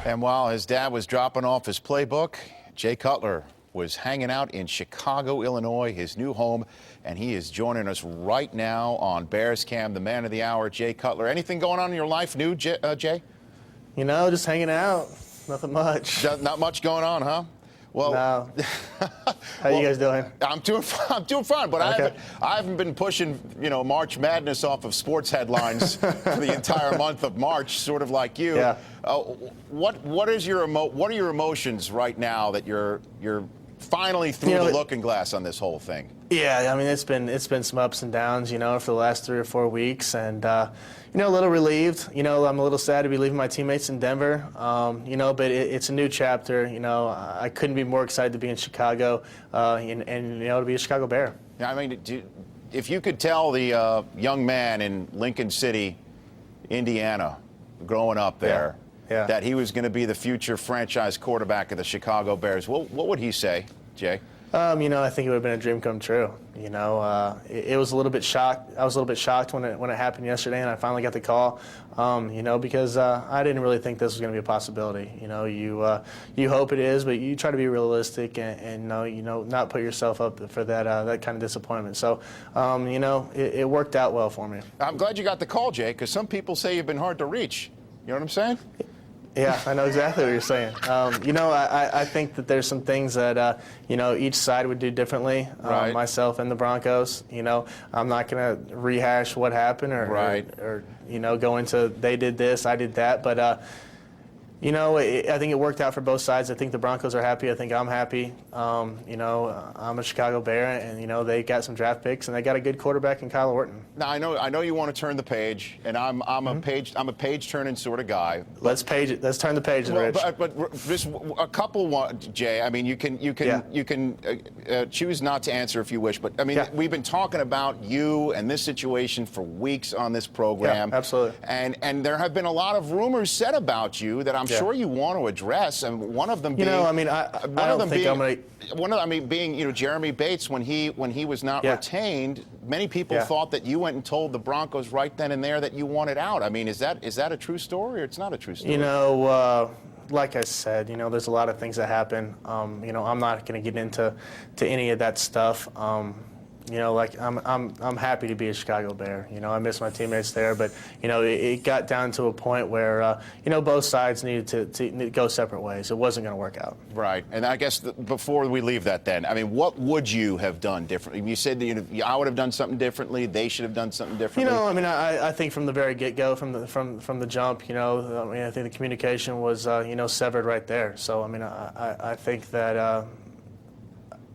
And while his dad was dropping off his playbook, Jay Cutler was hanging out in Chicago, Illinois, his new home, and he is joining us right now on Bears Cam, the man of the hour, Jay Cutler. Anything going on in your life new, Jay? You know, just hanging out. Nothing much. Not much going on, huh? Well, no. How you guys doing? I'm doing fine, but okay. I haven't been pushing, March Madness off of sports headlines for the entire month of March, sort of like you. Yeah. What are your emotions right now that you're finally through the looking glass on this whole thing? Yeah, I mean it's been some ups and downs, for the last 3 or 4 weeks, and a little relieved. I'm a little sad to be leaving my teammates in Denver. But it's a new chapter. I couldn't be more excited to be in Chicago, and to be a Chicago Bear. Yeah, I mean, if you could tell the young man in Lincoln City, Indiana, growing up there, that he was going to be the future franchise quarterback of the Chicago Bears, what would he say, Jay? I think it would have been a dream come true. It was a little bit shocked. I was a little bit shocked when it happened yesterday, and I finally got the call. Because I didn't really think this was going to be a possibility. You hope it is, but you try to be realistic and not put yourself up for that kind of disappointment. So, it worked out well for me. I'm glad you got the call, Jay, because some people say you've been hard to reach. You know what I'm saying? Yeah, I know exactly what you're saying. I think that there's some things that, each side would do differently, right. Myself and the Broncos. I'm not going to rehash what happened or go into they did this, I did that. But, I think it worked out for both sides. I think the Broncos are happy. I think I'm happy. I'm a Chicago Bear, and, they got some draft picks, and they got a good quarterback in Kyle Orton. Now, I know you want to turn the page, and I'm a page-turning sort of guy. Let's page it. Let's turn the page, Rich. But just a couple, Jay. I mean, you can choose not to answer if you wish, but I mean, we've been talking about you and this situation for weeks on this program. Yeah, absolutely. And there have been a lot of rumors said about you that I'm sure you want to address, and one of them being, being Jeremy Bates when he was not retained. Many people thought that you went and told the Broncos right then and there that you wanted out. I mean, is that a true story or it's not a true story? Like I said, there's a lot of things that happen. I'm not going to get into any of that stuff. I'm happy to be a Chicago Bear. I miss my teammates there, but it got down to a point where both sides needed to go separate ways. It wasn't going to work out. Right, and I guess before we leave that, then, I mean, what would you have done differently? You said that I would have done something differently. They should have done something differently. I think from the very get-go, from the jump, I think the communication was severed right there. So I think that.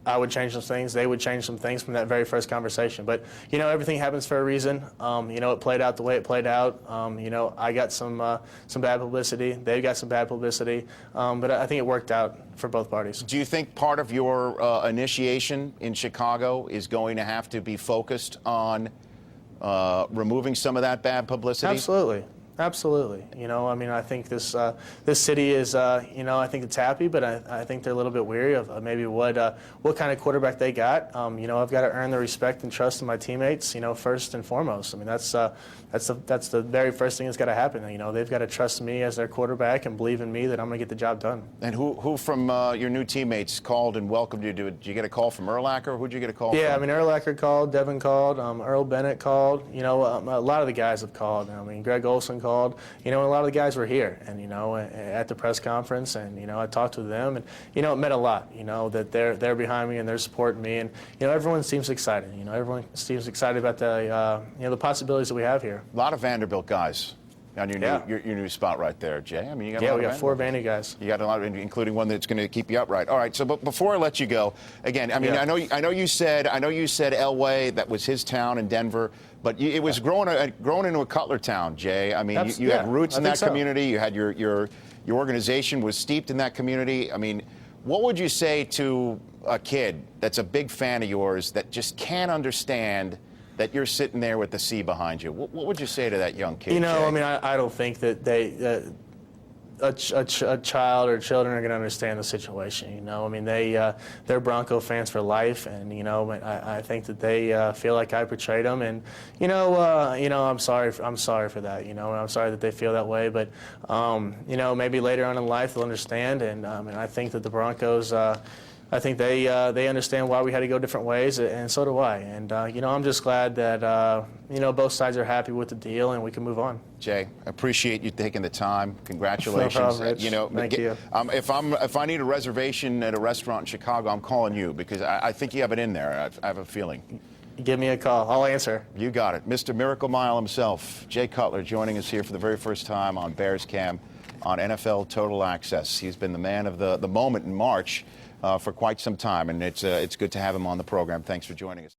I would change some things. They would change some things from that very first conversation. But, everything happens for a reason. It played out the way it played out. I got some bad publicity. They got some bad publicity. But I think it worked out for both parties. Do you think part of your initiation in Chicago is going to have to be focused on removing some of that bad publicity? Absolutely. Absolutely. I think this city is, I think it's happy, but I think they're a little bit weary of maybe what kind of quarterback they got. I've got to earn the respect and trust of my teammates, first and foremost. That's the very first thing that's got to happen. They've got to trust me as their quarterback and believe in me that I'm going to get the job done. And who from your new teammates called and welcomed you? Did you get a call from Urlacher? Who'd you get a call from? Yeah, Urlacher called, Devin called, Earl Bennett called. A lot of the guys have called. Greg Olson called. A lot of the guys were here, and at the press conference, and I talked to them, and it meant a lot. That they're behind me and they're supporting me, and everyone seems excited. Everyone seems excited about the possibilities that we have here. A lot of Vanderbilt guys on your new spot right there, Jay. You got we got 4 Vandy guys. You got a lot of, including one that's going to keep you upright. All right. So, but before I let you go, again, I know you said Elway, that was his town in Denver, but it was grown into a Cutler town, Jay. You had roots in that community. You had your organization was steeped in that community. What would you say to a kid that's a big fan of yours that just can't understand that you're sitting there with the C behind you? What would you say to that young kid? I don't think that a child or children are going to understand the situation. You know, I mean, they're Bronco fans for life, and you know, I think that they feel like I portrayed them, and you know, I'm sorry for that. You know, I'm sorry that they feel that way, but you know, maybe later on in life they'll understand, and I think that the Broncos. I think they understand why we had to go different ways, and so do I. And you know, I'm just glad that you know, both sides are happy with the deal, and we can move on. Jay, appreciate you taking the time. Congratulations. No problem, Rich. You know, Thank you. If I need a reservation at a restaurant in Chicago, I'm calling you because I think you have it in there. I have a feeling. Give me a call. I'll answer. You got it. Mr. Miracle Mile himself, Jay Cutler, joining us here for the very first time on Bears Cam on NFL Total Access. He's been the man of the moment in March for quite some time, and it's good to have him on the program. Thanks for joining us.